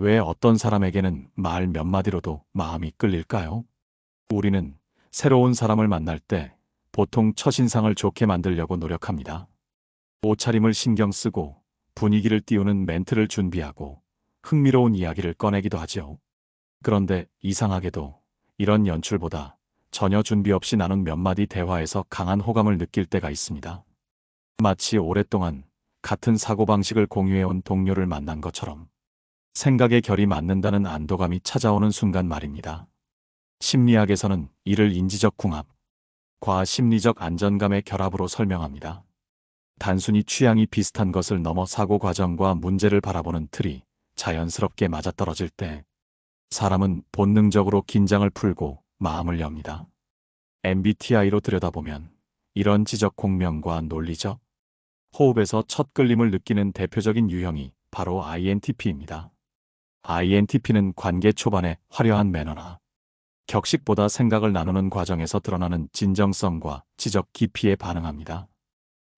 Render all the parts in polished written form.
왜 어떤 사람에게는 말 몇 마디로도 마음이 끌릴까요? 우리는 새로운 사람을 만날 때 보통 첫인상을 좋게 만들려고 노력합니다. 옷차림을 신경 쓰고 분위기를 띄우는 멘트를 준비하고 흥미로운 이야기를 꺼내기도 하죠. 그런데 이상하게도 이런 연출보다 전혀 준비 없이 나눈 몇 마디 대화에서 강한 호감을 느낄 때가 있습니다. 마치 오랫동안 같은 사고방식을 공유해온 동료를 만난 것처럼 생각의 결이 맞는다는 안도감이 찾아오는 순간 말입니다. 심리학에서는 이를 인지적 궁합과 심리적 안전감의 결합으로 설명합니다. 단순히 취향이 비슷한 것을 넘어 사고 과정과 문제를 바라보는 틀이 자연스럽게 맞아떨어질 때 사람은 본능적으로 긴장을 풀고 마음을 엽니다. MBTI로 들여다보면 이런 지적 공명과 논리적 호흡에서 첫 끌림을 느끼는 대표적인 유형이 바로 INTP입니다. INTP는 관계 초반의 화려한 매너나 격식보다 생각을 나누는 과정에서 드러나는 진정성과 지적 깊이에 반응합니다.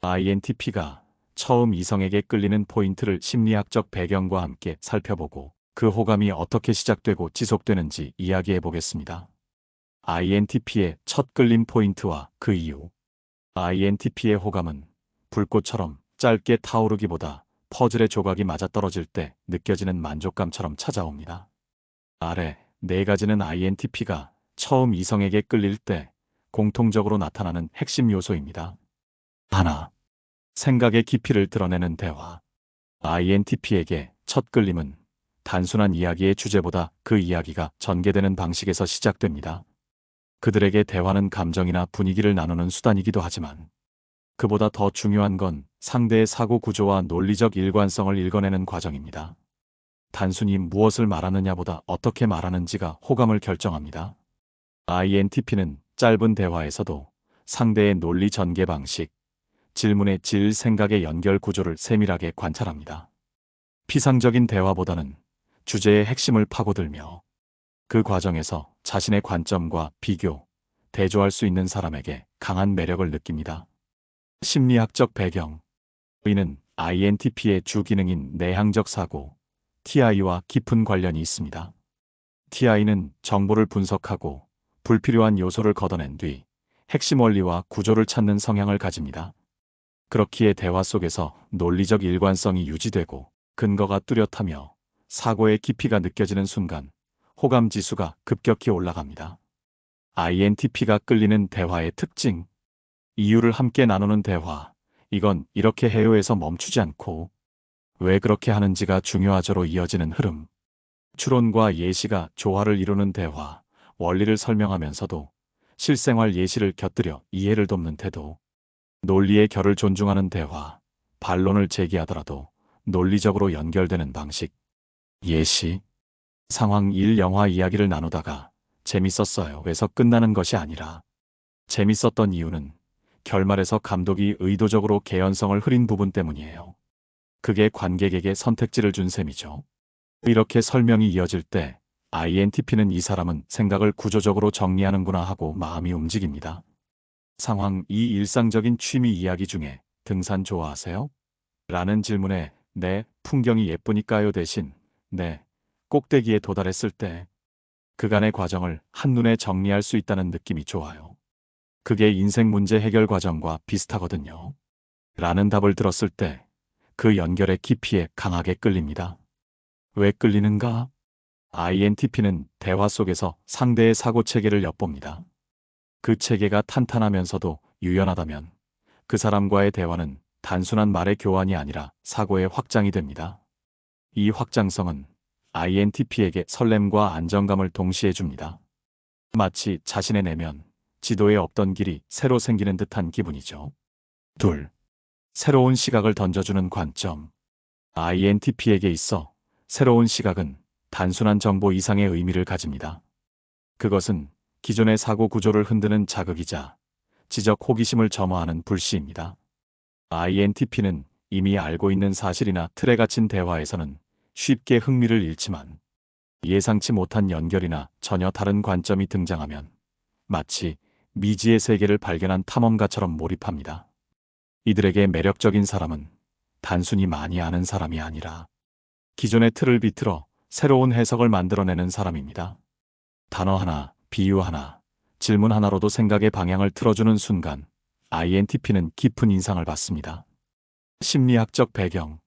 INTP가 처음 이성에게 끌리는 포인트를 심리학적 배경과 함께 살펴보고 그 호감이 어떻게 시작되고 지속되는지 이야기해 보겠습니다. INTP의 첫 끌림 포인트와 그 이유. INTP의 호감은 불꽃처럼 짧게 타오르기보다 퍼즐의 조각이 맞아떨어질 때 느껴지는 만족감처럼 찾아옵니다. 아래 4가지는 INTP가 처음 이성에게 끌릴 때 공통적으로 나타나는 핵심 요소입니다. 하나, 생각의 깊이를 드러내는 대화. INTP에게 첫 끌림은 단순한 이야기의 주제보다 그 이야기가 전개되는 방식에서 시작됩니다. 그들에게 대화는 감정이나 분위기를 나누는 수단이기도 하지만 그보다 더 중요한 건 상대의 사고 구조와 논리적 일관성을 읽어내는 과정입니다. 단순히 무엇을 말하느냐보다 어떻게 말하는지가 호감을 결정합니다. INTP는 짧은 대화에서도 상대의 논리 전개 방식, 질문의 질, 생각의 연결 구조를 세밀하게 관찰합니다. 피상적인 대화보다는 주제의 핵심을 파고들며 그 과정에서 자신의 관점과 비교, 대조할 수 있는 사람에게 강한 매력을 느낍니다. 심리학적 배경. 이는 INTP의 주 기능인 내향적 사고, TI와 깊은 관련이 있습니다. TI는 정보를 분석하고 불필요한 요소를 걷어낸 뒤 핵심 원리와 구조를 찾는 성향을 가집니다. 그렇기에 대화 속에서 논리적 일관성이 유지되고 근거가 뚜렷하며 사고의 깊이가 느껴지는 순간 호감 지수가 급격히 올라갑니다. INTP가 끌리는 대화의 특징. 이유를 함께 나누는 대화. 이건 이렇게 해요에서 멈추지 않고 왜 그렇게 하는지가 중요하죠로 이어지는 흐름. 추론과 예시가 조화를 이루는 대화. 원리를 설명하면서도 실생활 예시를 곁들여 이해를 돕는 태도. 논리의 결을 존중하는 대화. 반론을 제기하더라도 논리적으로 연결되는 방식. 예시. 상황 1. 영화 이야기를 나누다가 재밌었어요 에서 끝나는 것이 아니라 재밌었던 이유는 결말에서 감독이 의도적으로 개연성을 흐린 부분 때문이에요. 그게 관객에게 선택지를 준 셈이죠. 이렇게 설명이 이어질 때 INTP는 이 사람은 생각을 구조적으로 정리하는구나 하고 마음이 움직입니다. 상황 2. 일상적인 취미 이야기 중에 등산 좋아하세요? 라는 질문에 네, 풍경이 예쁘니까요 대신 네, 꼭대기에 도달했을 때 그간의 과정을 한눈에 정리할 수 있다는 느낌이 좋아요. 그게 인생 문제 해결 과정과 비슷하거든요. 라는 답을 들었을 때 그 연결의 깊이에 강하게 끌립니다. 왜 끌리는가? INTP는 대화 속에서 상대의 사고 체계를 엿봅니다. 그 체계가 탄탄하면서도 유연하다면 그 사람과의 대화는 단순한 말의 교환이 아니라 사고의 확장이 됩니다. 이 확장성은 INTP에게 설렘과 안정감을 동시에 줍니다. 마치 자신의 내면, 지도에 없던 길이 새로 생기는 듯한 기분이죠. 둘, 새로운 시각을 던져주는 관점. INTP에게 있어 새로운 시각은 단순한 정보 이상의 의미를 가집니다. 그것은 기존의 사고 구조를 흔드는 자극이자 지적 호기심을 점화하는 불씨입니다. INTP는 이미 알고 있는 사실이나 틀에 갇힌 대화에서는 쉽게 흥미를 잃지만 예상치 못한 연결이나 전혀 다른 관점이 등장하면 마치 미지의 세계를 발견한 탐험가처럼 몰입합니다. 이들에게 매력적인 사람은 단순히 많이 아는 사람이 아니라 기존의 틀을 비틀어 새로운 해석을 만들어내는 사람입니다. 단어 하나, 비유 하나, 질문 하나로도 생각의 방향을 틀어주는 순간 INTP는 깊은 인상을 받습니다. 심리학적 배경.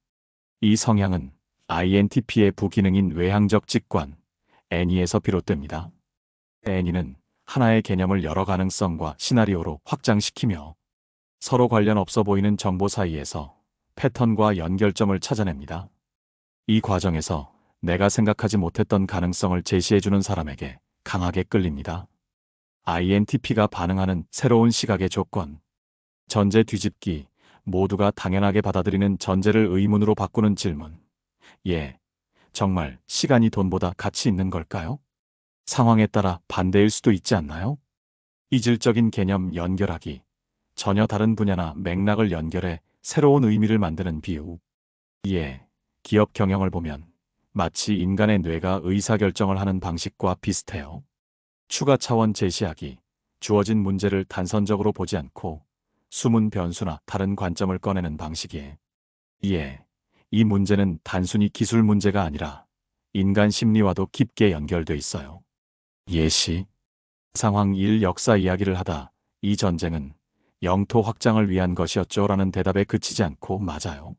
이 성향은 INTP의 부기능인 외향적 직관, 애니에서 비롯됩니다. 애니는 하나의 개념을 여러 가능성과 시나리오로 확장시키며 서로 관련 없어 보이는 정보 사이에서 패턴과 연결점을 찾아냅니다. 이 과정에서 내가 생각하지 못했던 가능성을 제시해주는 사람에게 강하게 끌립니다. INTP가 반응하는 새로운 시각의 조건. 전제 뒤집기, 모두가 당연하게 받아들이는 전제를 의문으로 바꾸는 질문. 예, 정말 시간이 돈보다 가치 있는 걸까요? 상황에 따라 반대일 수도 있지 않나요? 이질적인 개념 연결하기. 전혀 다른 분야나 맥락을 연결해 새로운 의미를 만드는 비유. 예, 기업 경영을 보면 마치 인간의 뇌가 의사결정을 하는 방식과 비슷해요. 추가 차원 제시하기. 주어진 문제를 단선적으로 보지 않고 숨은 변수나 다른 관점을 꺼내는 방식이에요. 예, 이 문제는 단순히 기술 문제가 아니라 인간 심리와도 깊게 연결돼 있어요. 예시. 상황 1 역사 이야기를 하다 이 전쟁은 영토 확장을 위한 것이었죠라는 대답에 그치지 않고 맞아요.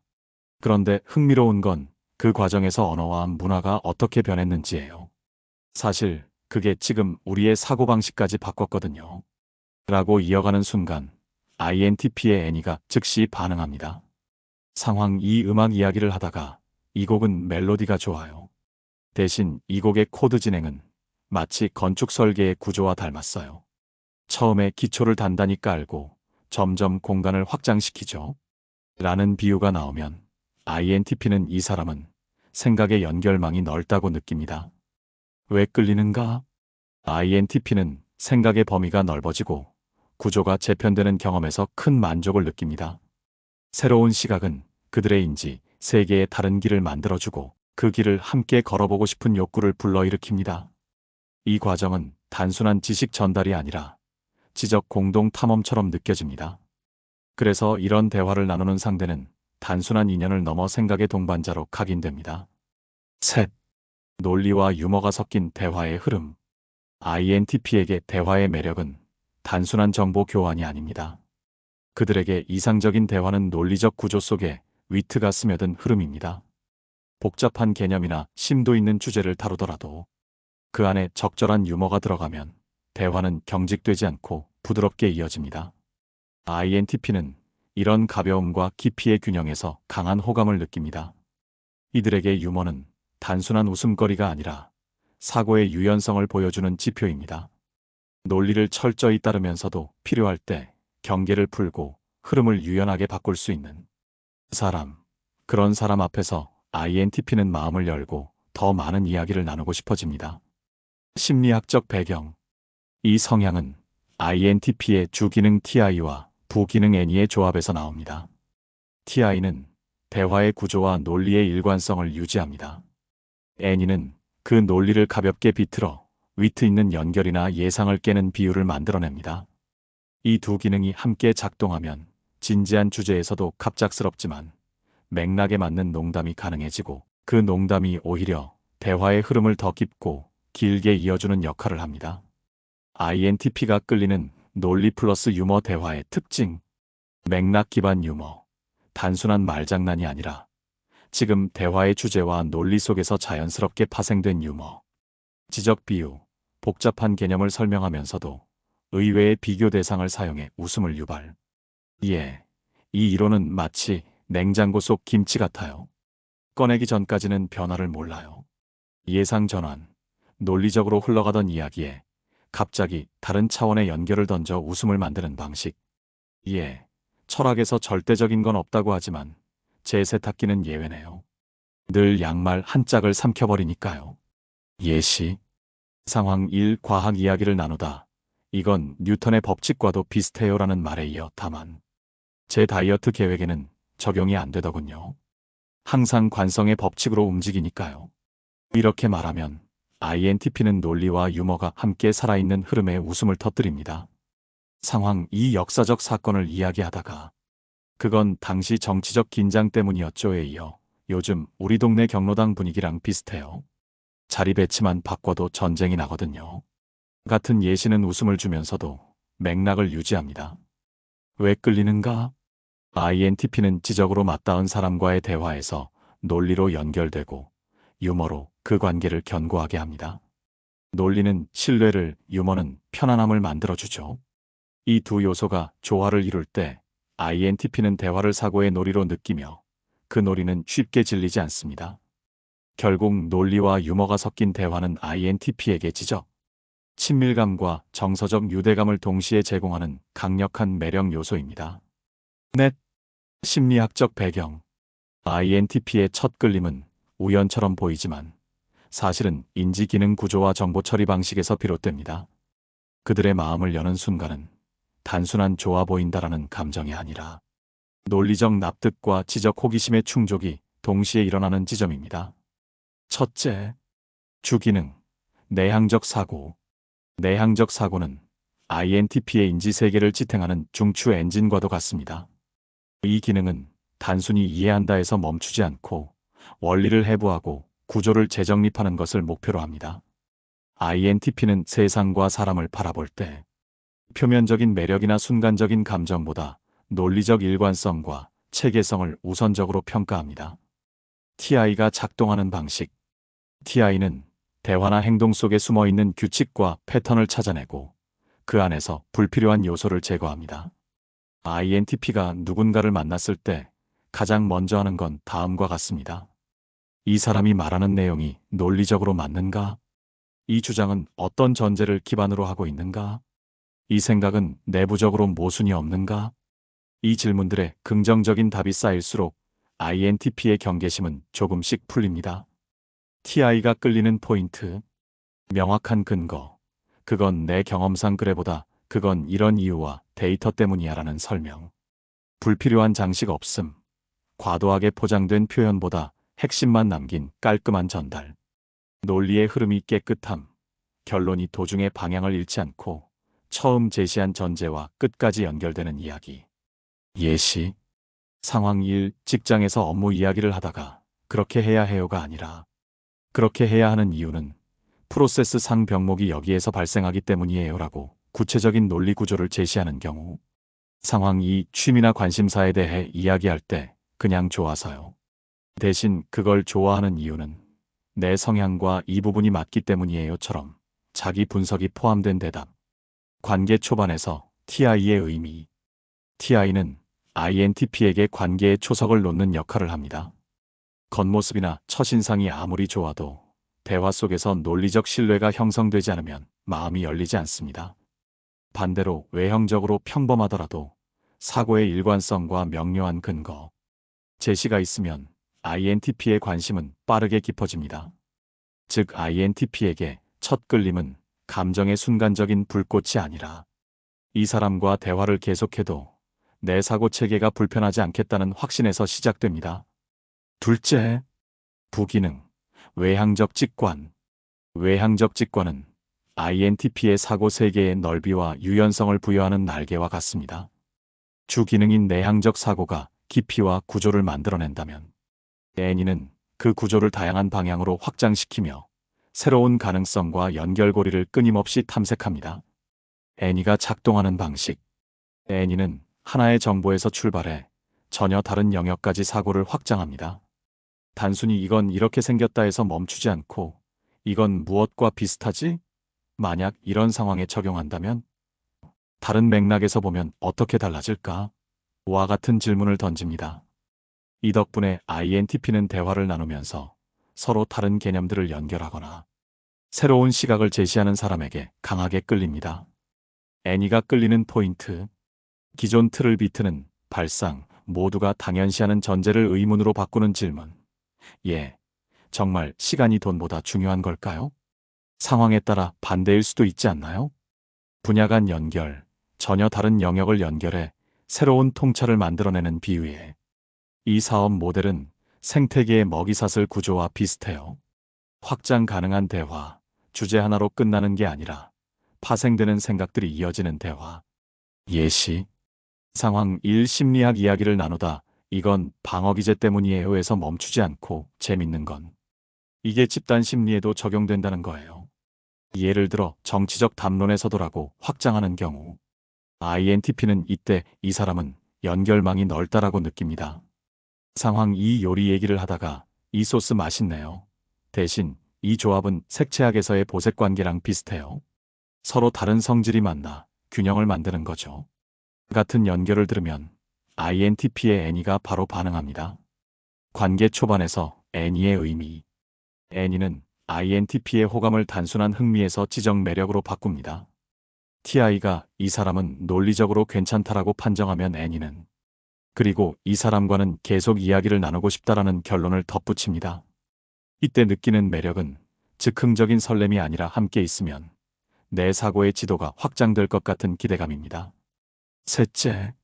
그런데 흥미로운 건 그 과정에서 언어와 문화가 어떻게 변했는지예요. 사실 그게 지금 우리의 사고방식까지 바꿨거든요. 라고 이어가는 순간 INTP의 애니가 즉시 반응합니다. 상황 2 음악 이야기를 하다가 이 곡은 멜로디가 좋아요. 대신 이 곡의 코드 진행은 마치 건축 설계의 구조와 닮았어요. 처음에 기초를 단단히 깔고 점점 공간을 확장시키죠. 라는 비유가 나오면 INTP는 이 사람은 생각의 연결망이 넓다고 느낍니다. 왜 끌리는가? INTP는 생각의 범위가 넓어지고 구조가 재편되는 경험에서 큰 만족을 느낍니다. 새로운 시각은 그들의 인지, 세계의 다른 길을 만들어주고 그 길을 함께 걸어보고 싶은 욕구를 불러일으킵니다. 이 과정은 단순한 지식 전달이 아니라 지적 공동 탐험처럼 느껴집니다. 그래서 이런 대화를 나누는 상대는 단순한 인연을 넘어 생각의 동반자로 각인됩니다. 셋. 논리와 유머가 섞인 대화의 흐름. INTP에게 대화의 매력은 단순한 정보 교환이 아닙니다. 그들에게 이상적인 대화는 논리적 구조 속에 위트가 스며든 흐름입니다. 복잡한 개념이나 심도 있는 주제를 다루더라도 그 안에 적절한 유머가 들어가면 대화는 경직되지 않고 부드럽게 이어집니다. INTP는 이런 가벼움과 깊이의 균형에서 강한 호감을 느낍니다. 이들에게 유머는 단순한 웃음거리가 아니라 사고의 유연성을 보여주는 지표입니다. 논리를 철저히 따르면서도 필요할 때 경계를 풀고 흐름을 유연하게 바꿀 수 있는 사람. 그런 사람 앞에서 INTP는 마음을 열고 더 많은 이야기를 나누고 싶어집니다. 심리학적 배경. 이 성향은 INTP의 주기능 TI와 부기능 N의 조합에서 나옵니다. TI는 대화의 구조와 논리의 일관성을 유지합니다. N은 그 논리를 가볍게 비틀어 위트 있는 연결이나 예상을 깨는 비유를 만들어냅니다. 이 두 기능이 함께 작동하면 진지한 주제에서도 갑작스럽지만 맥락에 맞는 농담이 가능해지고 그 농담이 오히려 대화의 흐름을 더 깊고 길게 이어주는 역할을 합니다. INTP가 끌리는 논리 플러스 유머 대화의 특징. 맥락 기반 유머. 단순한 말장난이 아니라 지금 대화의 주제와 논리 속에서 자연스럽게 파생된 유머. 지적 비유. 복잡한 개념을 설명하면서도 의외의 비교 대상을 사용해 웃음을 유발. 예, 이 이론은 마치 냉장고 속 김치 같아요. 꺼내기 전까지는 변화를 몰라요. 예상 전환. 논리적으로 흘러가던 이야기에 갑자기 다른 차원의 연결을 던져 웃음을 만드는 방식. 예, 철학에서 절대적인 건 없다고 하지만 제 세탁기는 예외네요. 늘 양말 한 짝을 삼켜버리니까요. 예시. 상황 1 과학 이야기를 나누다. 이건 뉴턴의 법칙과도 비슷해요라는 말에 이어 다만 제 다이어트 계획에는 적용이 안 되더군요. 항상 관성의 법칙으로 움직이니까요. 이렇게 말하면 INTP는 논리와 유머가 함께 살아있는 흐름에 웃음을 터뜨립니다. 상황 2 역사적 사건을 이야기하다가 그건 당시 정치적 긴장 때문이었죠에 이어 요즘 우리 동네 경로당 분위기랑 비슷해요. 자리 배치만 바꿔도 전쟁이 나거든요. 같은 예시는 웃음을 주면서도 맥락을 유지합니다. 왜 끌리는가? INTP는 지적으로 맞닿은 사람과의 대화에서 논리로 연결되고 유머로 그 관계를 견고하게 합니다. 논리는 신뢰를, 유머는 편안함을 만들어주죠. 이 두 요소가 조화를 이룰 때 INTP는 대화를 사고의 놀이로 느끼며 그 놀이는 쉽게 질리지 않습니다. 결국 논리와 유머가 섞인 대화는 INTP에게 지적, 친밀감과 정서적 유대감을 동시에 제공하는 강력한 매력 요소입니다. 넷, 심리학적 배경. INTP의 첫 끌림은 우연처럼 보이지만 사실은 인지기능 구조와 정보 처리 방식에서 비롯됩니다. 그들의 마음을 여는 순간은 단순한 좋아 보인다라는 감정이 아니라 논리적 납득과 지적 호기심의 충족이 동시에 일어나는 지점입니다. 첫째, 주기능, 내향적 사고. 내향적 사고는 INTP의 인지세계를 지탱하는 중추 엔진과도 같습니다. 이 기능은 단순히 이해한다 해서 멈추지 않고 원리를 해부하고 구조를 재정립하는 것을 목표로 합니다. INTP는 세상과 사람을 바라볼 때 표면적인 매력이나 순간적인 감정보다 논리적 일관성과 체계성을 우선적으로 평가합니다. TI가 작동하는 방식. TI는 대화나 행동 속에 숨어있는 규칙과 패턴을 찾아내고 그 안에서 불필요한 요소를 제거합니다. INTP가 누군가를 만났을 때 가장 먼저 하는 건 다음과 같습니다. 이 사람이 말하는 내용이 논리적으로 맞는가? 이 주장은 어떤 전제를 기반으로 하고 있는가? 이 생각은 내부적으로 모순이 없는가? 이 질문들에 긍정적인 답이 쌓일수록 INTP의 경계심은 조금씩 풀립니다. TI가 끌리는 포인트. 명확한 근거. 그건 내 경험상 그래보다 그건 이런 이유와 데이터 때문이야 라는 설명. 불필요한 장식 없음. 과도하게 포장된 표현보다 핵심만 남긴 깔끔한 전달. 논리의 흐름이 깨끗함. 결론이 도중에 방향을 잃지 않고 처음 제시한 전제와 끝까지 연결되는 이야기. 예시. 상황 1. 직장에서 업무 이야기를 하다가 그렇게 해야 해요가 아니라 그렇게 해야 하는 이유는 프로세스 상 병목이 여기에서 발생하기 때문이에요 라고 구체적인 논리 구조를 제시하는 경우. 상황 2. 취미나 관심사에 대해 이야기할 때 그냥 좋아서요. 대신 그걸 좋아하는 이유는 내 성향과 이 부분이 맞기 때문이에요처럼 자기 분석이 포함된 대답. 관계 초반에서 TI의 의미. TI는 INTP에게 관계의 초석을 놓는 역할을 합니다. 겉모습이나 첫인상이 아무리 좋아도 대화 속에서 논리적 신뢰가 형성되지 않으면 마음이 열리지 않습니다. 반대로 외형적으로 평범하더라도 사고의 일관성과 명료한 근거, 제시가 있으면 INTP의 관심은 빠르게 깊어집니다. 즉 INTP에게 첫 끌림은 감정의 순간적인 불꽃이 아니라 이 사람과 대화를 계속해도 내 사고 체계가 불편하지 않겠다는 확신에서 시작됩니다. 둘째, 부기능, 외향적 직관. 외향적 직관은 INTP의 사고 세계의 넓이와 유연성을 부여하는 날개와 같습니다. 주 기능인 내향적 사고가 깊이와 구조를 만들어낸다면 N이는 그 구조를 다양한 방향으로 확장시키며 새로운 가능성과 연결고리를 끊임없이 탐색합니다. N이가 작동하는 방식. N이는 하나의 정보에서 출발해 전혀 다른 영역까지 사고를 확장합니다. 단순히 이건 이렇게 생겼다 해서 멈추지 않고 이건 무엇과 비슷하지? 만약 이런 상황에 적용한다면? 다른 맥락에서 보면 어떻게 달라질까? 와 같은 질문을 던집니다. 이 덕분에 INTP는 대화를 나누면서 서로 다른 개념들을 연결하거나 새로운 시각을 제시하는 사람에게 강하게 끌립니다. N이가 끌리는 포인트. 기존 틀을 비트는 발상, 모두가 당연시하는 전제를 의문으로 바꾸는 질문. 예, 정말 시간이 돈보다 중요한 걸까요? 상황에 따라 반대일 수도 있지 않나요? 분야 간 연결, 전혀 다른 영역을 연결해 새로운 통찰을 만들어내는 비유에 이 사업 모델은 생태계의 먹이사슬 구조와 비슷해요. 확장 가능한 대화, 주제 하나로 끝나는 게 아니라 파생되는 생각들이 이어지는 대화. 예시. 상황 1. 심리학 이야기를 나누다 이건 방어 기제 때문이에요 에서 멈추지 않고 재밌는 건 이게 집단 심리에도 적용된다는 거예요. 예를 들어 정치적 담론에 서도라고 확장하는 경우 INTP는 이때 이 사람은 연결망이 넓다라고 느낍니다. 상황 2 요리 얘기를 하다가 이 소스 맛있네요. 대신 이 조합은 색채학에서의 보색 관계랑 비슷해요. 서로 다른 성질이 만나 균형을 만드는 거죠. 같은 연결을 들으면 INTP의 N이가 바로 반응합니다. 관계 초반에서 N이의 의미. N이는 INTP의 호감을 단순한 흥미에서 지적 매력으로 바꿉니다. TI가 이 사람은 논리적으로 괜찮다라고 판정하면 N이는 그리고 이 사람과는 계속 이야기를 나누고 싶다라는 결론을 덧붙입니다. 이때 느끼는 매력은 즉흥적인 설렘이 아니라 함께 있으면 내 사고의 지도가 확장될 것 같은 기대감입니다. 셋째,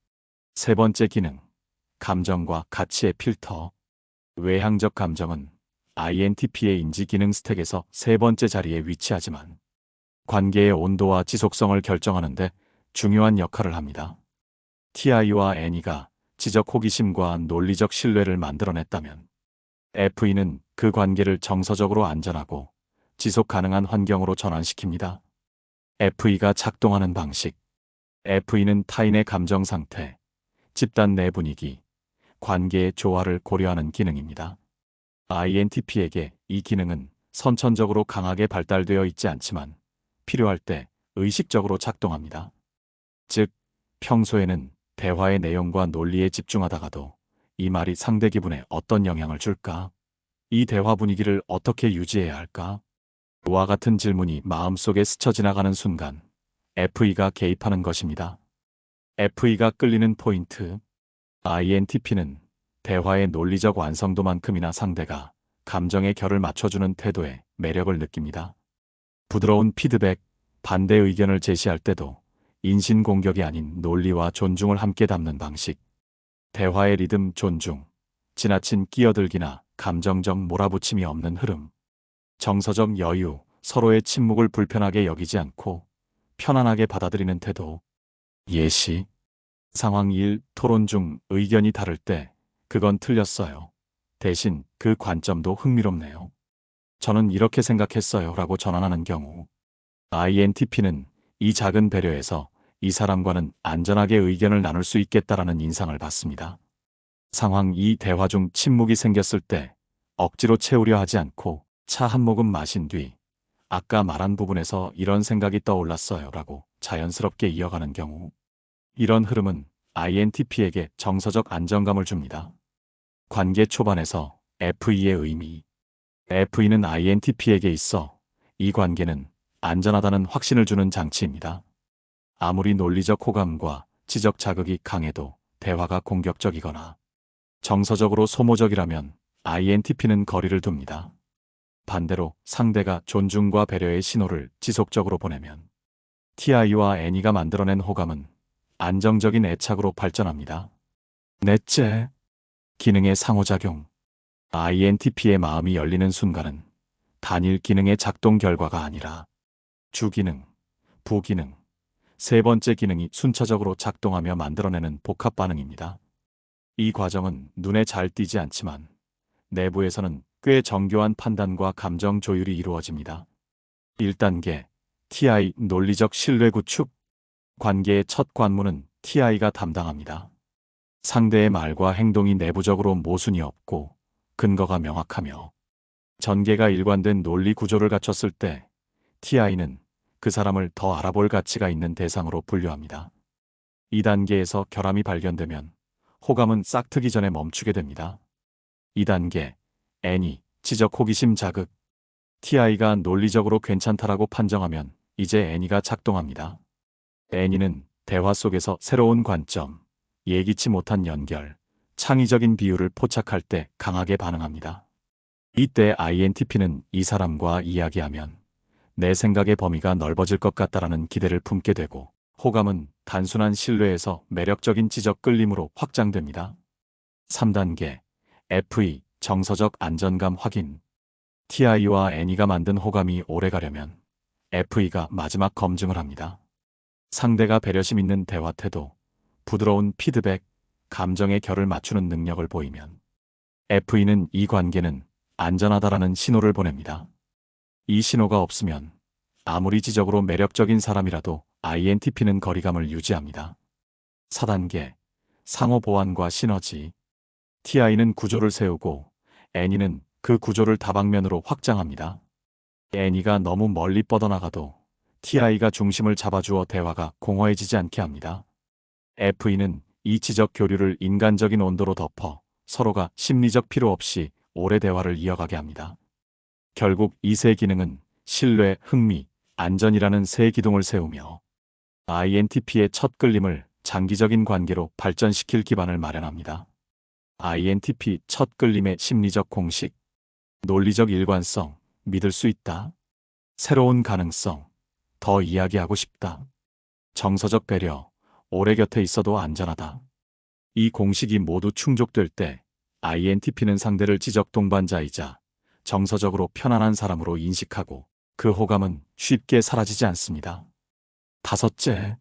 세 번째 기능, 감정과 가치의 필터. 외향적 감정은 INTP의 인지 기능 스택에서 세 번째 자리에 위치하지만 관계의 온도와 지속성을 결정하는데 중요한 역할을 합니다. TI와 N이가 지적 호기심과 논리적 신뢰를 만들어냈다면 FE는 그 관계를 정서적으로 안전하고 지속 가능한 환경으로 전환시킵니다. FE가 작동하는 방식. FE는 타인의 감정 상태, 집단 내 분위기, 관계의 조화를 고려하는 기능입니다. INTP에게 이 기능은 선천적으로 강하게 발달되어 있지 않지만 필요할 때 의식적으로 작동합니다. 즉, 평소에는 대화의 내용과 논리에 집중하다가도 이 말이 상대 기분에 어떤 영향을 줄까? 이 대화 분위기를 어떻게 유지해야 할까? 와 같은 질문이 마음속에 스쳐 지나가는 순간 FE가 개입하는 것입니다. FE가 끌리는 포인트. INTP는 대화의 논리적 완성도만큼이나 상대가 감정의 결을 맞춰주는 태도에 매력을 느낍니다. 부드러운 피드백, 반대 의견을 제시할 때도 인신공격이 아닌 논리와 존중을 함께 담는 방식. 대화의 리듬 존중, 지나친 끼어들기나 감정적 몰아붙임이 없는 흐름. 정서적 여유, 서로의 침묵을 불편하게 여기지 않고 편안하게 받아들이는 태도. 예시. 상황 1, 토론 중 의견이 다를 때 그건 틀렸어요. 대신 그 관점도 흥미롭네요. 저는 이렇게 생각했어요. 라고 전환하는 경우 INTP는 이 작은 배려에서 이 사람과는 안전하게 의견을 나눌 수 있겠다라는 인상을 받습니다. 상황 2, 대화 중 침묵이 생겼을 때 억지로 채우려 하지 않고 차 한 모금 마신 뒤 아까 말한 부분에서 이런 생각이 떠올랐어요. 라고 자연스럽게 이어가는 경우 이런 흐름은 INTP에게 정서적 안정감을 줍니다. 관계 초반에서 FE의 의미. FE는 INTP에게 있어 이 관계는 안전하다는 확신을 주는 장치입니다. 아무리 논리적 호감과 지적 자극이 강해도 대화가 공격적이거나 정서적으로 소모적이라면 INTP는 거리를 둡니다. 반대로 상대가 존중과 배려의 신호를 지속적으로 보내면 TI와 N이가 만들어낸 호감은 안정적인 애착으로 발전합니다. 넷째, 기능의 상호작용. INTP의 마음이 열리는 순간은 단일 기능의 작동 결과가 아니라 주기능, 부기능, 세 번째 기능이 순차적으로 작동하며 만들어내는 복합 반응입니다. 이 과정은 눈에 잘 띄지 않지만 내부에서는 꽤 정교한 판단과 감정 조율이 이루어집니다. 1단계, TI 논리적 신뢰 구축. 관계의 첫 관문은 TI가 담당합니다. 상대의 말과 행동이 내부적으로 모순이 없고 근거가 명확하며 전개가 일관된 논리 구조를 갖췄을 때 TI는 그 사람을 더 알아볼 가치가 있는 대상으로 분류합니다. 2단계에서 결함이 발견되면 호감은 싹트기 전에 멈추게 됩니다. 2단계, N이 지적 호기심 자극. TI가 논리적으로 괜찮다라고 판정하면 이제 N이가 작동합니다. N이는 대화 속에서 새로운 관점, 예기치 못한 연결, 창의적인 비유를 포착할 때 강하게 반응합니다. 이때 INTP는 이 사람과 이야기하면 내 생각의 범위가 넓어질 것 같다라는 기대를 품게 되고 호감은 단순한 신뢰에서 매력적인 지적 끌림으로 확장됩니다. 3단계, FE 정서적 안전감 확인. TI와 N이가 만든 호감이 오래가려면 FE가 마지막 검증을 합니다. 상대가 배려심 있는 대화 태도, 부드러운 피드백, 감정의 결을 맞추는 능력을 보이면 FE는 이 관계는 안전하다라는 신호를 보냅니다. 이 신호가 없으면 아무리 지적으로 매력적인 사람이라도 INTP는 거리감을 유지합니다. 4단계, 상호 보완과 시너지. Ti는 구조를 세우고 N이는 그 구조를 다방면으로 확장합니다. N이가 너무 멀리 뻗어나가도 Ti가 중심을 잡아주어 대화가 공허해지지 않게 합니다. F는 이 지적 교류를 인간적인 온도로 덮어 서로가 심리적 필요 없이 오래 대화를 이어가게 합니다. 결국 이 세 기능은 신뢰, 흥미, 안전이라는 세 기둥을 세우며 INTP의 첫 끌림을 장기적인 관계로 발전시킬 기반을 마련합니다. INTP 첫 끌림의 심리적 공식. 논리적 일관성, 믿을 수 있다. 새로운 가능성, 더 이야기하고 싶다. 정서적 배려, 오래 곁에 있어도 안전하다. 이 공식이 모두 충족될 때 INTP는 상대를 지적 동반자이자 정서적으로 편안한 사람으로 인식하고 그 호감은 쉽게 사라지지 않습니다. 5째,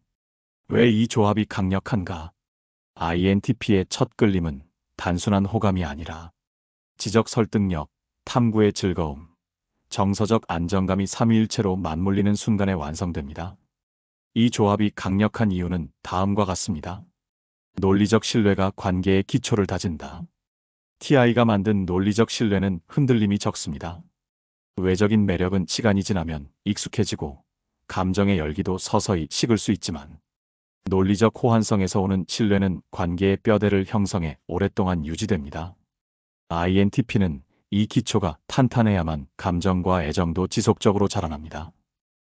왜 이 조합이 강력한가? INTP의 첫 끌림은 단순한 호감이 아니라 지적 설득력, 탐구의 즐거움, 정서적 안정감이 삼위일체로 맞물리는 순간에 완성됩니다. 이 조합이 강력한 이유는 다음과 같습니다. 논리적 신뢰가 관계의 기초를 다진다. Ti가 만든 논리적 신뢰는 흔들림이 적습니다. 외적인 매력은 시간이 지나면 익숙해지고 감정의 열기도 서서히 식을 수 있지만 논리적 호환성에서 오는 신뢰는 관계의 뼈대를 형성해 오랫동안 유지됩니다. INTP는 이 기초가 탄탄해야만 감정과 애정도 지속적으로 자라납니다.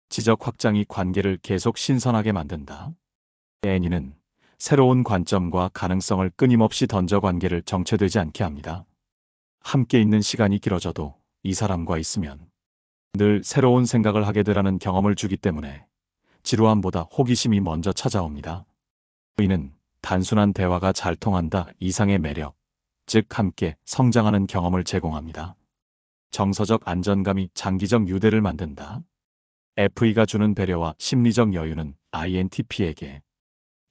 지적 확장이 관계를 계속 신선하게 만든다. N이는 새로운 관점과 가능성을 끊임없이 던져 관계를 정체되지 않게 합니다. 함께 있는 시간이 길어져도 이 사람과 있으면 늘 새로운 생각을 하게 되라는 경험을 주기 때문에 지루함보다 호기심이 먼저 찾아옵니다. 이는 단순한 대화가 잘 통한다 이상의 매력, 즉 함께 성장하는 경험을 제공합니다. 정서적 안전감이 장기적 유대를 만든다. F가 주는 배려와 심리적 여유는 INTP에게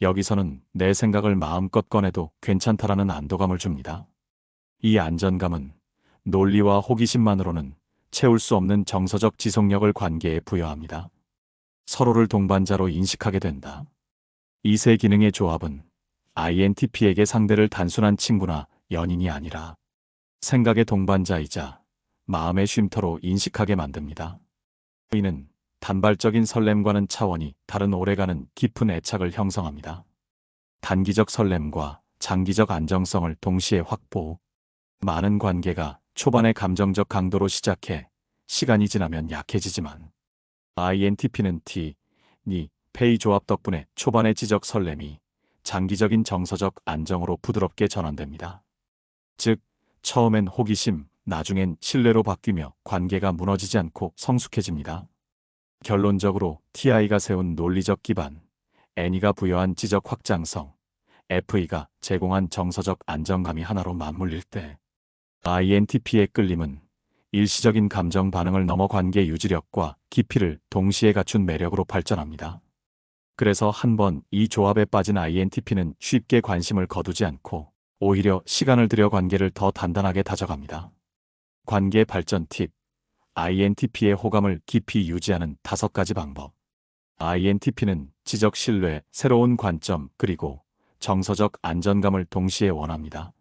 여기서는 내 생각을 마음껏 꺼내도 괜찮다라는 안도감을 줍니다. 이 안전감은 논리와 호기심만으로는 채울 수 없는 정서적 지속력을 관계에 부여합니다. 서로를 동반자로 인식하게 된다. 이 세 기능의 조합은 INTP에게 상대를 단순한 친구나 연인이 아니라 생각의 동반자이자 마음의 쉼터로 인식하게 만듭니다. 이는 단발적인 설렘과는 차원이 다른 오래가는 깊은 애착을 형성합니다. 단기적 설렘과 장기적 안정성을 동시에 확보. 많은 관계가 초반의 감정적 강도로 시작해 시간이 지나면 약해지지만 INTP는 T, Ni, P의 조합 덕분에 초반의 지적 설렘이 장기적인 정서적 안정으로 부드럽게 전환됩니다. 즉, 처음엔 호기심, 나중엔 신뢰로 바뀌며 관계가 무너지지 않고 성숙해집니다. 결론적으로 Ti가 세운 논리적 기반, N이가 부여한 지적 확장성, F가 제공한 정서적 안정감이 하나로 맞물릴 때 INTP의 끌림은 일시적인 감정 반응을 넘어 관계 유지력과 깊이를 동시에 갖춘 매력으로 발전합니다. 그래서 한번 이 조합에 빠진 INTP는 쉽게 관심을 거두지 않고 오히려 시간을 들여 관계를 더 단단하게 다져갑니다. 관계 발전 팁. INTP의 호감을 깊이 유지하는 5가지 방법. INTP는 지적 신뢰, 새로운 관점, 그리고 정서적 안전감을 동시에 원합니다.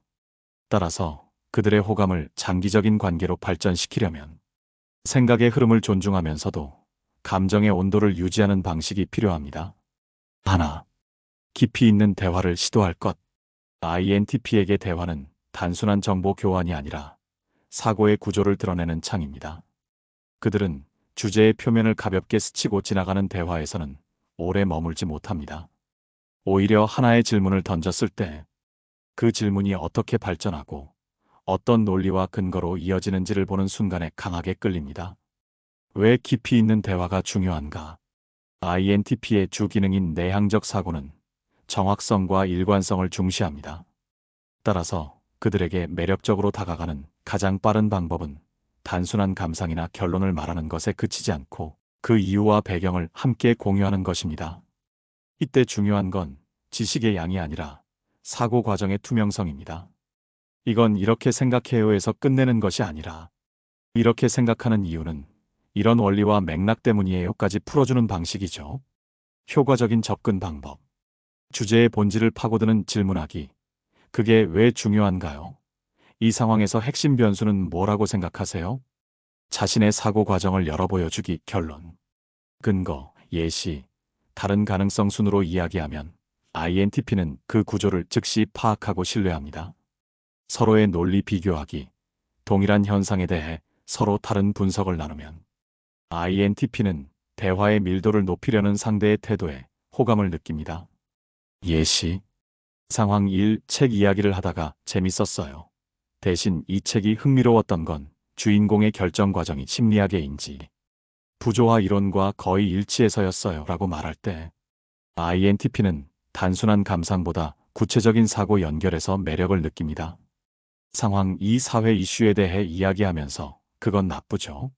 따라서 그들의 호감을 장기적인 관계로 발전시키려면 생각의 흐름을 존중하면서도 감정의 온도를 유지하는 방식이 필요합니다. 하나, 깊이 있는 대화를 시도할 것. INTP에게 대화는 단순한 정보 교환이 아니라 사고의 구조를 드러내는 창입니다. 그들은 주제의 표면을 가볍게 스치고 지나가는 대화에서는 오래 머물지 못합니다. 오히려 하나의 질문을 던졌을 때 그 질문이 어떻게 발전하고 어떤 논리와 근거로 이어지는지를 보는 순간에 강하게 끌립니다. 왜 깊이 있는 대화가 중요한가? INTP의 주 기능인 내향적 사고는 정확성과 일관성을 중시합니다. 따라서 그들에게 매력적으로 다가가는 가장 빠른 방법은 단순한 감상이나 결론을 말하는 것에 그치지 않고 그 이유와 배경을 함께 공유하는 것입니다. 이때 중요한 건 지식의 양이 아니라 사고 과정의 투명성입니다. 이건 이렇게 생각해요에서 끝내는 것이 아니라 이렇게 생각하는 이유는 이런 원리와 맥락 때문이에요까지 풀어주는 방식이죠. 효과적인 접근 방법. 주제의 본질을 파고드는 질문하기. 그게 왜 중요한가요? 이 상황에서 핵심 변수는 뭐라고 생각하세요? 자신의 사고 과정을 열어 보여주기. 결론. 근거, 예시, 다른 가능성 순으로 이야기하면 INTP는 그 구조를 즉시 파악하고 신뢰합니다. 서로의 논리 비교하기. 동일한 현상에 대해 서로 다른 분석을 나누면 INTP는 대화의 밀도를 높이려는 상대의 태도에 호감을 느낍니다. 예시. 상황 1. 책 이야기를 하다가 재밌었어요. 대신 이 책이 흥미로웠던 건 주인공의 결정 과정이 심리학의인지 부조화 이론과 거의 일치해서였어요 라고 말할 때 INTP는 단순한 감상보다 구체적인 사고 연결에서 매력을 느낍니다. 상황 2. 사회 이슈에 대해 이야기하면서 그건 나쁘죠.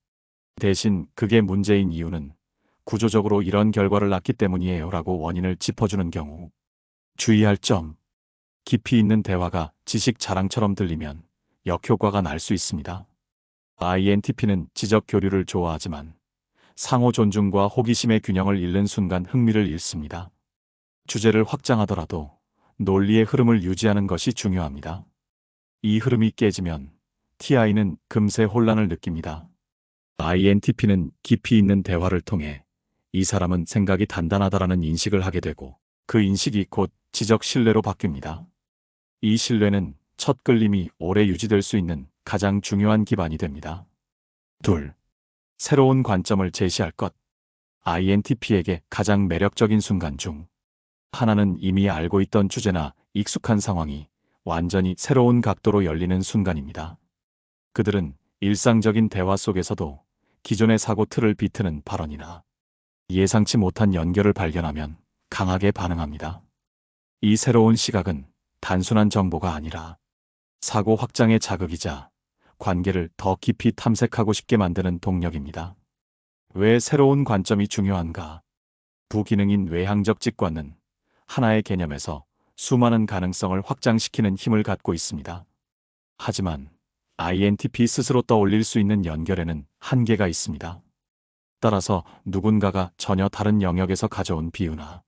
대신 그게 문제인 이유는 구조적으로 이런 결과를 낳기 때문이에요 라고 원인을 짚어주는 경우. 주의할 점. 깊이 있는 대화가 지식 자랑처럼 들리면 역효과가 날 수 있습니다. INTP는 지적 교류를 좋아하지만 상호 존중과 호기심의 균형을 잃는 순간 흥미를 잃습니다. 주제를 확장하더라도 논리의 흐름을 유지하는 것이 중요합니다. 이 흐름이 깨지면 TI는 금세 혼란을 느낍니다. INTP는 깊이 있는 대화를 통해 이 사람은 생각이 단단하다라는 인식을 하게 되고 그 인식이 곧 지적 신뢰로 바뀝니다. 이 신뢰는 첫 끌림이 오래 유지될 수 있는 가장 중요한 기반이 됩니다. 둘. 새로운 관점을 제시할 것. INTP에게 가장 매력적인 순간 중 하나는 이미 알고 있던 주제나 익숙한 상황이 완전히 새로운 각도로 열리는 순간입니다. 그들은 일상적인 대화 속에서도 기존의 사고 틀을 비트는 발언이나 예상치 못한 연결을 발견하면 강하게 반응합니다. 이 새로운 시각은 단순한 정보가 아니라 사고 확장의 자극이자 관계를 더 깊이 탐색하고 싶게 만드는 동력입니다. 왜 새로운 관점이 중요한가? 부기능인 외향적 직관은 하나의 개념에서 수많은 가능성을 확장시키는 힘을 갖고 있습니다. 하지만 INTP 스스로 떠올릴 수 있는 연결에는 한계가 있습니다. 따라서 누군가가 전혀 다른 영역에서 가져온 비유나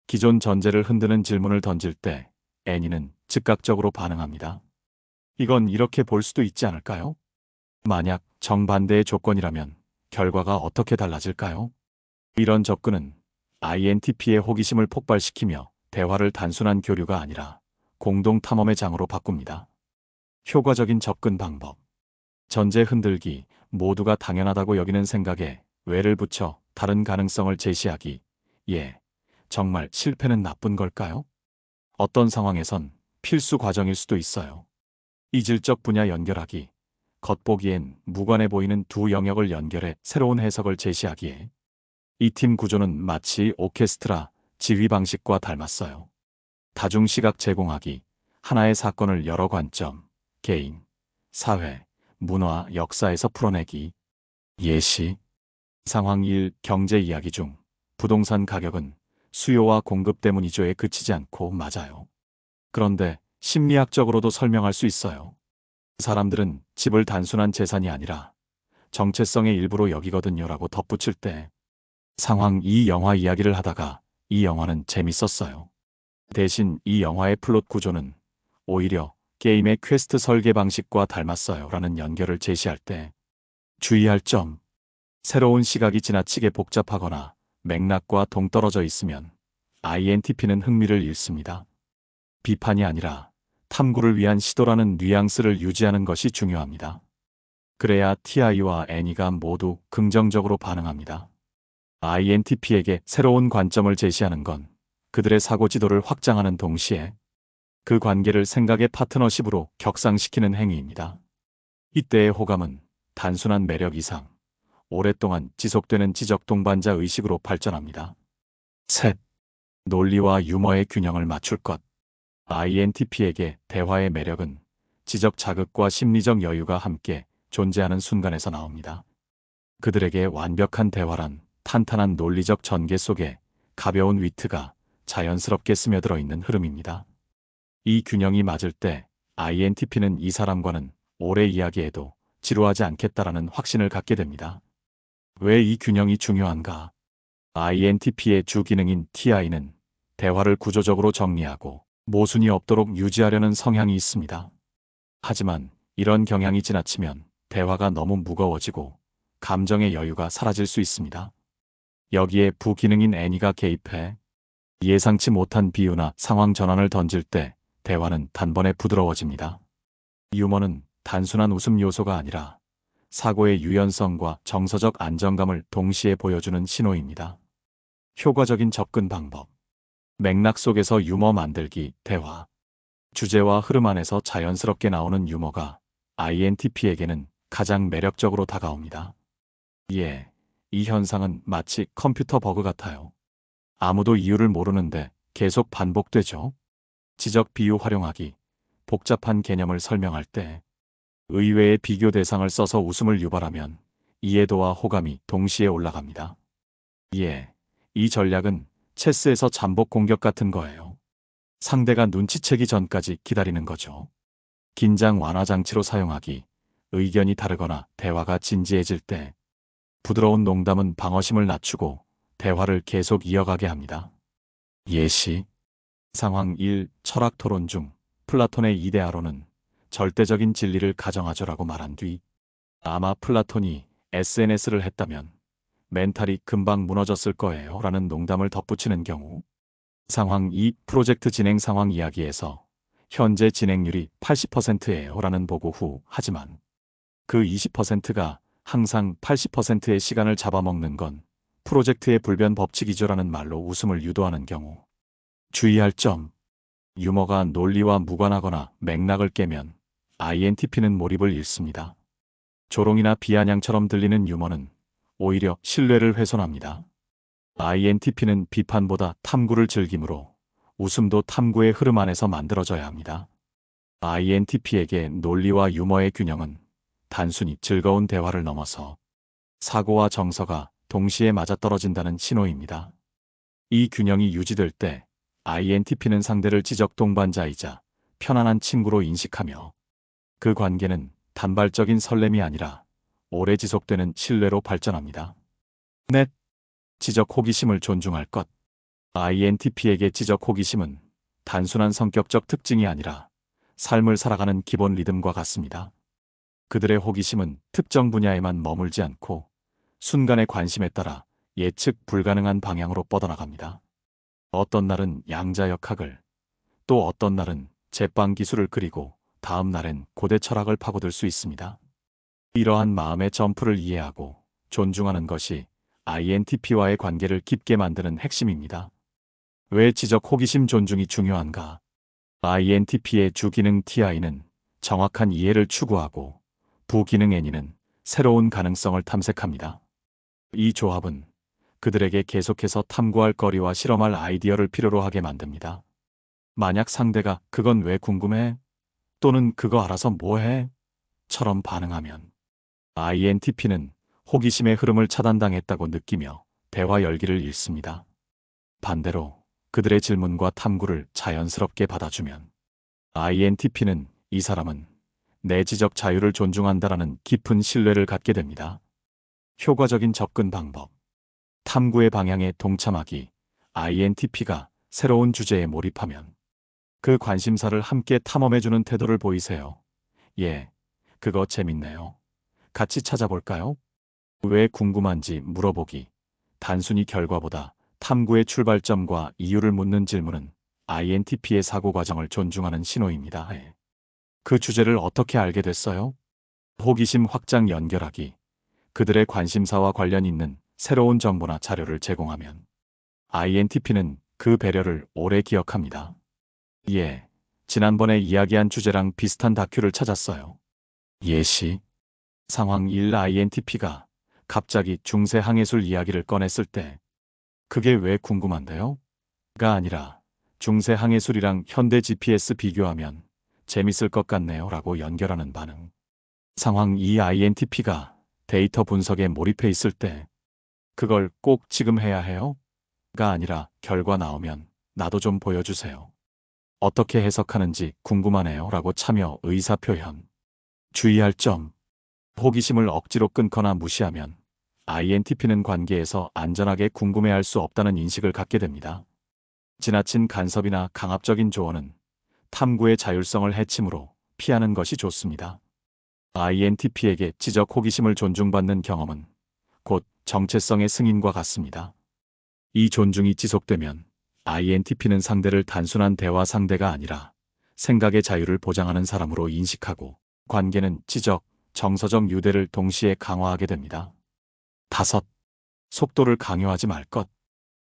기존 전제를 흔드는 질문을 던질 때 N이는 즉각적으로 반응합니다. 이건 이렇게 볼 수도 있지 않을까요? 만약 정반대의 조건이라면 결과가 어떻게 달라질까요? 이런 접근은 INTP의 호기심을 폭발시키며 대화를 단순한 교류가 아니라 공동 탐험의 장으로 바꿉니다. 효과적인 접근 방법. 전제 흔들기, 모두가 당연하다고 여기는 생각에 왜를 붙여 다른 가능성을 제시하기. 예, 정말 실패는 나쁜 걸까요? 어떤 상황에선 필수 과정일 수도 있어요. 이질적 분야 연결하기. 겉보기엔 무관해 보이는 두 영역을 연결해 새로운 해석을 제시하기에 이 팀 구조는 마치 오케스트라 지휘 방식과 닮았어요. 다중시각 제공하기. 하나의 사건을 여러 관점, 개인, 사회, 문화, 역사에서 풀어내기. 예시. 상황 1. 경제 이야기 중 부동산 가격은 수요와 공급 때문이죠에 그치지 않고 맞아요. 그런데 심리학적으로도 설명할 수 있어요. 사람들은 집을 단순한 재산이 아니라 정체성의 일부로 여기거든요 라고 덧붙일 때 상황 2. 영화 이야기를 하다가 이 영화는 재밌었어요. 대신 이 영화의 플롯 구조는 오히려 게임의 퀘스트 설계 방식과 닮았어요 라는 연결을 제시할 때 주의할 점. 새로운 시각이 지나치게 복잡하거나 맥락과 동떨어져 있으면 INTP는 흥미를 잃습니다. 비판이 아니라 탐구를 위한 시도라는 뉘앙스를 유지하는 것이 중요합니다. 그래야 TI와 N이가 모두 긍정적으로 반응합니다. INTP에게 새로운 관점을 제시하는 건 그들의 사고 지도를 확장하는 동시에 그 관계를 생각의 파트너십으로 격상시키는 행위입니다. 이때의 호감은 단순한 매력 이상, 오랫동안 지속되는 지적 동반자 의식으로 발전합니다. 셋. 논리와 유머의 균형을 맞출 것. INTP에게 대화의 매력은 지적 자극과 심리적 여유가 함께 존재하는 순간에서 나옵니다. 그들에게 완벽한 대화란 탄탄한 논리적 전개 속에 가벼운 위트가 자연스럽게 스며들어 있는 흐름입니다. 이 균형이 맞을 때 INTP는 이 사람과는 오래 이야기해도 지루하지 않겠다라는 확신을 갖게 됩니다. 왜 이 균형이 중요한가? INTP의 주 기능인 TI는 대화를 구조적으로 정리하고 모순이 없도록 유지하려는 성향이 있습니다. 하지만 이런 경향이 지나치면 대화가 너무 무거워지고 감정의 여유가 사라질 수 있습니다. 여기에 부기능인 N이가 개입해 예상치 못한 비유나 상황 전환을 던질 때 대화는 단번에 부드러워집니다. 유머는 단순한 웃음 요소가 아니라 사고의 유연성과 정서적 안정감을 동시에 보여주는 신호입니다. 효과적인 접근 방법. 맥락 속에서 유머 만들기, 대화. 주제와 흐름 안에서 자연스럽게 나오는 유머가 INTP에게는 가장 매력적으로 다가옵니다. 예, 이 현상은 마치 컴퓨터 버그 같아요. 아무도 이유를 모르는데 계속 반복되죠. 지적 비유 활용하기. 복잡한 개념을 설명할 때 의외의 비교 대상을 써서 웃음을 유발하면 이해도와 호감이 동시에 올라갑니다. 예, 이 전략은 체스에서 잠복 공격 같은 거예요. 상대가 눈치채기 전까지 기다리는 거죠. 긴장 완화 장치로 사용하기. 의견이 다르거나 대화가 진지해질 때 부드러운 농담은 방어심을 낮추고 대화를 계속 이어가게 합니다. 예시. 상황 1. 철학 토론 중 플라톤의 이데아로는 절대적인 진리를 가정하죠라고 말한 뒤 아마 플라톤이 SNS를 했다면 멘탈이 금방 무너졌을 거예요 라는 농담을 덧붙이는 경우. 상황 2. 프로젝트 진행 상황 이야기에서 현재 진행률이 80%예요 라는 보고 후 하지만 그 20%가 항상 80%의 시간을 잡아먹는 건 프로젝트의 불변 법칙이죠 라는 말로 웃음을 유도하는 경우. 주의할 점. 유머가 논리와 무관하거나 맥락을 깨면 INTP는 몰입을 잃습니다. 조롱이나 비아냥처럼 들리는 유머는 오히려 신뢰를 훼손합니다. INTP는 비판보다 탐구를 즐기므로 웃음도 탐구의 흐름 안에서 만들어져야 합니다. INTP에게 논리와 유머의 균형은 단순히 즐거운 대화를 넘어서 사고와 정서가 동시에 맞아떨어진다는 신호입니다. 이 균형이 유지될 때 INTP는 상대를 지적 동반자이자 편안한 친구로 인식하며 그 관계는 단발적인 설렘이 아니라 오래 지속되는 신뢰로 발전합니다. 넷. 지적 호기심을 존중할 것. INTP에게 지적 호기심은 단순한 성격적 특징이 아니라 삶을 살아가는 기본 리듬과 같습니다. 그들의 호기심은 특정 분야에만 머물지 않고 순간의 관심에 따라 예측 불가능한 방향으로 뻗어나갑니다. 어떤 날은 양자역학을, 또 어떤 날은 제빵 기술을 그리고 다음 날엔 고대 철학을 파고들 수 있습니다. 이러한 마음의 점프를 이해하고 존중하는 것이 INTP와의 관계를 깊게 만드는 핵심입니다. 왜 지적 호기심 존중이 중요한가? INTP의 주기능 TI는 정확한 이해를 추구하고 부기능 N이는 새로운 가능성을 탐색합니다. 이 조합은 그들에게 계속해서 탐구할 거리와 실험할 아이디어를 필요로 하게 만듭니다. 만약 상대가 그건 왜 궁금해? 또는 그거 알아서 뭐해? 처럼 반응하면 INTP는 호기심의 흐름을 차단당했다고 느끼며 대화 열기를 잃습니다. 반대로 그들의 질문과 탐구를 자연스럽게 받아주면 INTP는 이 사람은 내 지적 자유를 존중한다라는 깊은 신뢰를 갖게 됩니다. 효과적인 접근 방법. 탐구의 방향에 동참하기. INTP가 새로운 주제에 몰입하면 그 관심사를 함께 탐험해주는 태도를 보이세요. 예, 그거 재밌네요. 같이 찾아볼까요? 왜 궁금한지 물어보기. 단순히 결과보다 탐구의 출발점과 이유를 묻는 질문은 INTP의 사고 과정을 존중하는 신호입니다. 그 주제를 어떻게 알게 됐어요? 호기심 확장 연결하기. 그들의 관심사와 관련 있는 새로운 정보나 자료를 제공하면 INTP는 그 배려를 오래 기억합니다. 예, 지난번에 이야기한 주제랑 비슷한 다큐를 찾았어요. 예시. 상황 1. INTP가 갑자기 중세 항해술 이야기를 꺼냈을 때 그게 왜 궁금한데요? 가 아니라 중세 항해술이랑 현대 GPS 비교하면 재밌을 것 같네요 라고 연결하는 반응. 상황 2. INTP가 데이터 분석에 몰입해 있을 때 그걸 꼭 지금 해야 해요? 가 아니라 결과 나오면 나도 좀 보여주세요. 어떻게 해석하는지 궁금하네요 라고 참여 의사 표현. 주의할 점. 호기심을 억지로 끊거나 무시하면 INTP는 관계에서 안전하게 궁금해할 수 없다는 인식을 갖게 됩니다. 지나친 간섭이나 강압적인 조언은 탐구의 자율성을 해치므로 피하는 것이 좋습니다. INTP에게 지적 호기심을 존중받는 경험은 곧 정체성의 승인과 같습니다. 이 존중이 지속되면 INTP는 상대를 단순한 대화 상대가 아니라 생각의 자유를 보장하는 사람으로 인식하고 관계는 지적, 정서적 유대를 동시에 강화하게 됩니다. 5. 속도를 강요하지 말 것.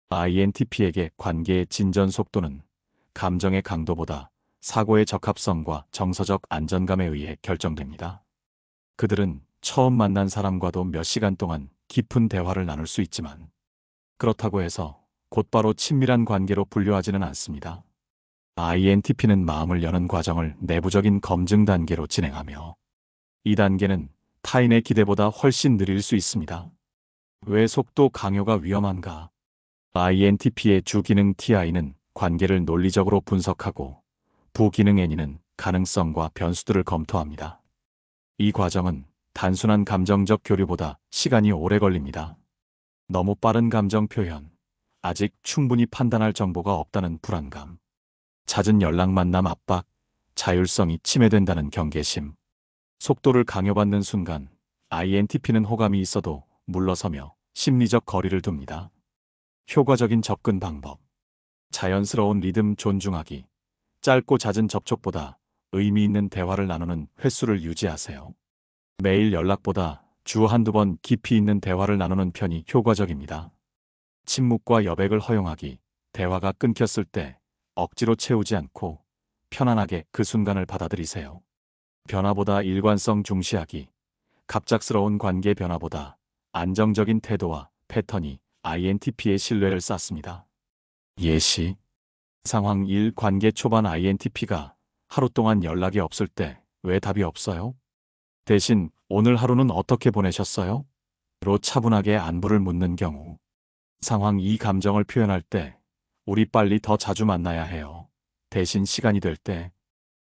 INTP에게 관계의 진전 속도는 감정의 강도보다 사고의 적합성과 정서적 안정감에 의해 결정됩니다. 그들은 처음 만난 사람과도 몇 시간 동안 깊은 대화를 나눌 수 있지만 그렇다고 해서 곧바로 친밀한 관계로 분류하지는 않습니다. INTP는 마음을 여는 과정을 내부적인 검증 단계로 진행하며 이 단계는 타인의 기대보다 훨씬 느릴 수 있습니다. 왜 속도 강요가 위험한가? INTP의 주기능 TI는 관계를 논리적으로 분석하고 부기능 N이는 가능성과 변수들을 검토합니다. 이 과정은 단순한 감정적 교류보다 시간이 오래 걸립니다. 너무 빠른 감정 표현, 아직 충분히 판단할 정보가 없다는 불안감, 잦은 연락 만남 압박, 자율성이 침해된다는 경계심, 속도를 강요받는 순간 INTP는 호감이 있어도 물러서며 심리적 거리를 둡니다. 효과적인 접근 방법. 자연스러운 리듬 존중하기. 짧고 잦은 접촉보다 의미 있는 대화를 나누는 횟수를 유지하세요. 매일 연락보다 주 한두 번 깊이 있는 대화를 나누는 편이 효과적입니다. 침묵과 여백을 허용하기. 대화가 끊겼을 때 억지로 채우지 않고 편안하게 그 순간을 받아들이세요. 변화보다 일관성 중시하기. 갑작스러운 관계 변화보다 안정적인 태도와 패턴이 INTP의 신뢰를 쌓습니다. 예시. 상황 1. 관계 초반 INTP가 하루 동안 연락이 없을 때 왜 답이 없어요? 대신 오늘 하루는 어떻게 보내셨어요? 로 차분하게 안부를 묻는 경우. 상황 2. 감정을 표현할 때 우리 빨리 더 자주 만나야 해요. 대신 시간이 될 때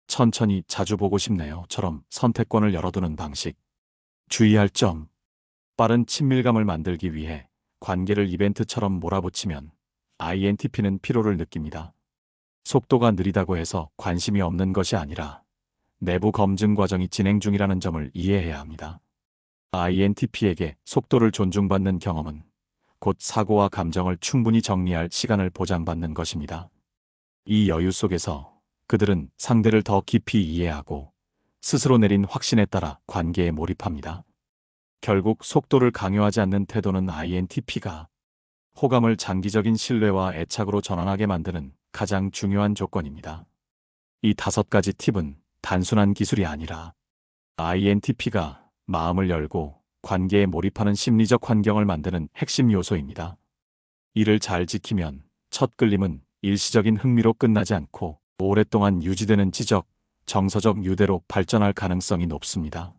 천천히 자주 보고 싶네요.처럼 선택권을 열어두는 방식. 주의할 점. 빠른 친밀감을 만들기 위해 관계를 이벤트처럼 몰아붙이면 INTP는 피로를 느낍니다. 속도가 느리다고 해서 관심이 없는 것이 아니라 내부 검증 과정이 진행 중이라는 점을 이해해야 합니다. INTP에게 속도를 존중받는 경험은 곧 사고와 감정을 충분히 정리할 시간을 보장받는 것입니다. 이 여유 속에서 그들은 상대를 더 깊이 이해하고 스스로 내린 확신에 따라 관계에 몰입합니다. 결국 속도를 강요하지 않는 태도는 INTP가 호감을 장기적인 신뢰와 애착으로 전환하게 만드는 가장 중요한 조건입니다. 이 5가지 팁은 단순한 기술이 아니라 INTP가 마음을 열고 관계에 몰입하는 심리적 환경을 만드는 핵심 요소입니다. 이를 잘 지키면 첫 끌림은 일시적인 흥미로 끝나지 않고 오랫동안 유지되는 지적, 정서적 유대로 발전할 가능성이 높습니다.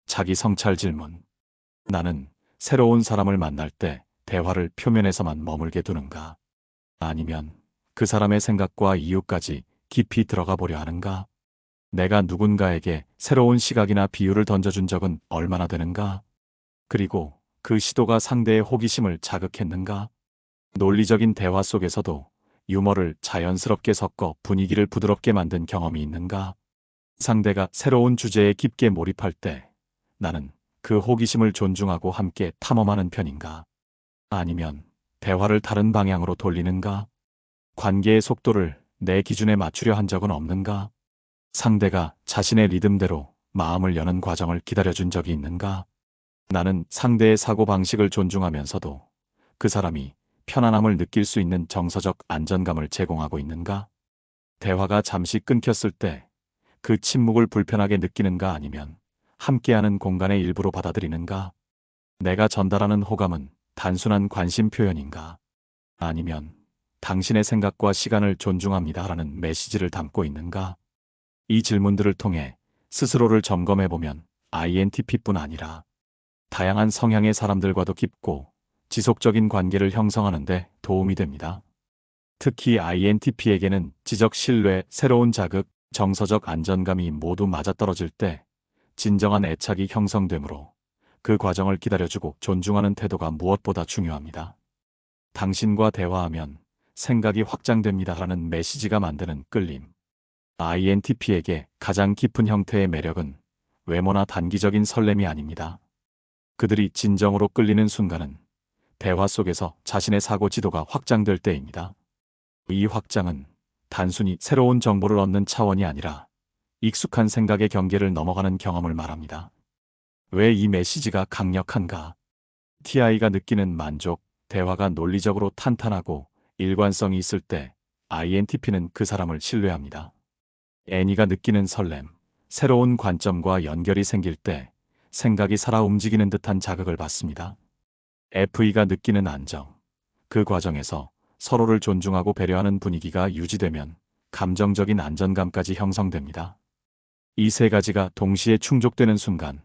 자기 성찰 질문. 나는 새로운 사람을 만날 때 대화를 표면에서만 머물게 두는가? 아니면 그 사람의 생각과 이유까지 깊이 들어가 보려 하는가? 내가 누군가에게 새로운 시각이나 비유를 던져준 적은 얼마나 되는가? 그리고 그 시도가 상대의 호기심을 자극했는가? 논리적인 대화 속에서도 유머를 자연스럽게 섞어 분위기를 부드럽게 만든 경험이 있는가? 상대가 새로운 주제에 깊게 몰입할 때 나는 그 호기심을 존중하고 함께 탐험하는 편인가? 아니면 대화를 다른 방향으로 돌리는가? 관계의 속도를 내 기준에 맞추려 한 적은 없는가? 상대가 자신의 리듬대로 마음을 여는 과정을 기다려준 적이 있는가? 나는 상대의 사고방식을 존중하면서도 그 사람이 편안함을 느낄 수 있는 정서적 안정감을 제공하고 있는가? 대화가 잠시 끊겼을 때 그 침묵을 불편하게 느끼는가 아니면 함께하는 공간의 일부로 받아들이는가? 내가 전달하는 호감은 단순한 관심 표현인가? 아니면 당신의 생각과 시간을 존중합니다라는 메시지를 담고 있는가? 이 질문들을 통해 스스로를 점검해보면 INTP뿐 아니라 다양한 성향의 사람들과도 깊고 지속적인 관계를 형성하는 데 도움이 됩니다. 특히 INTP에게는 지적 신뢰, 새로운 자극, 정서적 안정감이 모두 맞아떨어질 때 진정한 애착이 형성되므로 그 과정을 기다려주고 존중하는 태도가 무엇보다 중요합니다. 당신과 대화하면 생각이 확장됩니다라는 메시지가 만드는 끌림. INTP에게 가장 깊은 형태의 매력은 외모나 단기적인 설렘이 아닙니다. 그들이 진정으로 끌리는 순간은 대화 속에서 자신의 사고 지도가 확장될 때입니다. 이 확장은 단순히 새로운 정보를 얻는 차원이 아니라 익숙한 생각의 경계를 넘어가는 경험을 말합니다. 왜 이 메시지가 강력한가? TI가 느끼는 만족, 대화가 논리적으로 탄탄하고 일관성이 있을 때 INTP는 그 사람을 신뢰합니다. N이가 느끼는 설렘, 새로운 관점과 연결이 생길 때 생각이 살아 움직이는 듯한 자극을 받습니다. FE가 느끼는 안정, 그 과정에서 서로를 존중하고 배려하는 분위기가 유지되면 감정적인 안전감까지 형성됩니다. 이 세 가지가 동시에 충족되는 순간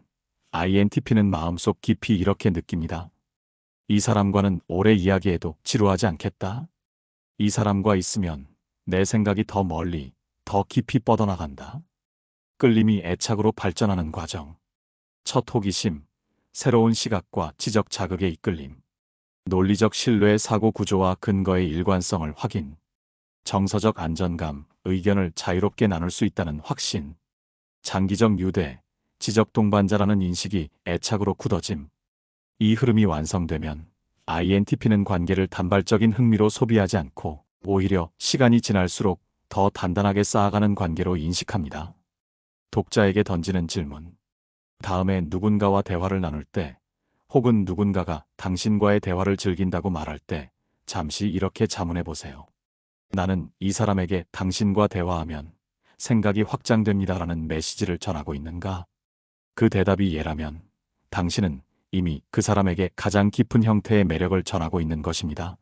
INTP는 마음속 깊이 이렇게 느낍니다. 이 사람과는 오래 이야기해도 지루하지 않겠다. 이 사람과 있으면 내 생각이 더 멀리, 더 깊이 뻗어나간다. 끌림이 애착으로 발전하는 과정. 첫 호기심, 새로운 시각과 지적 자극에 이끌림. 논리적 신뢰의 사고 구조와 근거의 일관성을 확인. 정서적 안전감, 의견을 자유롭게 나눌 수 있다는 확신. 장기적 유대, 지적 동반자라는 인식이 애착으로 굳어짐. 이 흐름이 완성되면 INTP는 관계를 단발적인 흥미로 소비하지 않고 오히려 시간이 지날수록 더 단단하게 쌓아가는 관계로 인식합니다. 독자에게 던지는 질문. 다음에 누군가와 대화를 나눌 때, 혹은 누군가가 당신과의 대화를 즐긴다고 말할 때 잠시 이렇게 자문해 보세요. 나는 이 사람에게 당신과 대화하면 생각이 확장됩니다라는 메시지를 전하고 있는가? 그 대답이 예라면 당신은 이미 그 사람에게 가장 깊은 형태의 매력을 전하고 있는 것입니다.